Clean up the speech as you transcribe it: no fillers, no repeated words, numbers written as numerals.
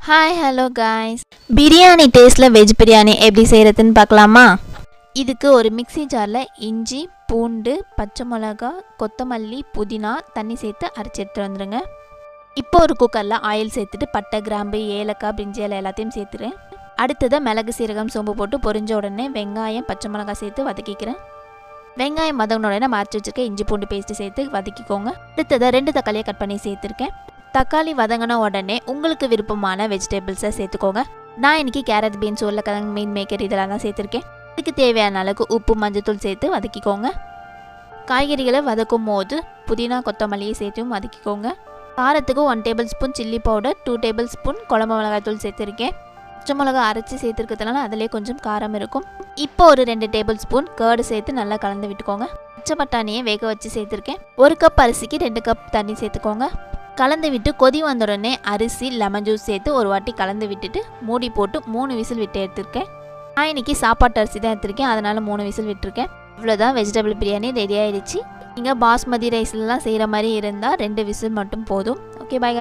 Hi hello guys, biryani டேஸ்ட்டில் veg biryani எப்படி செய்கிறதுன்னு பார்க்கலாமா? இதுக்கு ஒரு மிக்ஸி ஜாரில் இஞ்சி, பூண்டு, பச்சை மிளகா, கொத்தமல்லி, புதினா தண்ணி சேர்த்து அரைச்சி எடுத்துகிட்டு வந்துடுங்க. இப்போ ஒரு குக்கரில் ஆயில் சேர்த்துட்டு பட்டை, கிராம்பு, ஏலக்காய், பிரிஞ்சி இலை எல்லாத்தையும் சேர்த்துறேன். அடுத்தது மிளகு, சீரகம், சோம்பு போட்டு பொரிஞ்ச உடனே வெங்காயம், பச்சை மிளகாய் சேர்த்து வதக்கிக்கிறேன். வெங்காயம் வதங்கின உடனே நம்ம அரைச்சி வச்சுருக்க இஞ்சி பூண்டு பேஸ்ட்டு சேர்த்து வதக்கிக்கோங்க. அடுத்ததை 2 தக்காளியை கட் பண்ணி சேர்த்துருக்கேன். தக்காளி வதங்கின உடனே உங்களுக்கு விருப்பமான வெஜிடபிள்ஸை சேர்த்துக்கோங்க. நான் இன்றைக்கி கேரட், பீன்ஸ், உருளைக்கிழங்கு, மீன் மேக்கர் இதெல்லாம் தான் சேர்த்துருக்கேன். இதுக்கு தேவையான அளவுக்கு உப்பு, மஞ்சத்தூள் சேர்த்து வதக்கிக்கோங்க. காய்கறிகளை வதக்கும் போது புதினா, கொத்தமல்லியை சேர்த்தும் வதக்கிக்கோங்க. காரத்துக்கு 1 table spoon chilli powder, 2 table spoon குழம்பு மிளகாய் தூள் சேர்த்துருக்கேன். பச்சை மிளகா அரைச்சி சேர்த்துருக்கிறதுனால அதிலே கொஞ்சம் காரம் இருக்கும். இப்போ ஒரு 2 டேபிள் ஸ்பூன் கேர்டு சேர்த்து நல்லா கலந்து விட்டுக்கோங்க. பச்சை பட்டாணியை வேக வச்சு சேர்த்துருக்கேன். 1 கப் அரிசிக்கு 2 கப் தண்ணி சேர்த்துக்கோங்க. கலந்து விட்டு கொதி வந்த உடனே அரிசி, லெமன் ஜூஸ் சேர்த்து ஒரு வாட்டி கலந்து விட்டுட்டு மூடி போட்டு 3 விசில் விட்டு எடுத்துருக்கேன். நான் இன்றைக்கி சாப்பாட்டு அரிசி தான் எடுத்திருக்கேன், அதனால் 3 விசில் விட்டுருக்கேன். இவ்வளோதான் வெஜிடபிள் பிரியாணி ரெடி ஆகிடுச்சு. நீங்கள் பாஸ்மதி ரைஸ்லாம் செய்கிற மாதிரி இருந்தால் 2 விசில் மட்டும் போதும். ஓகே, பாய்.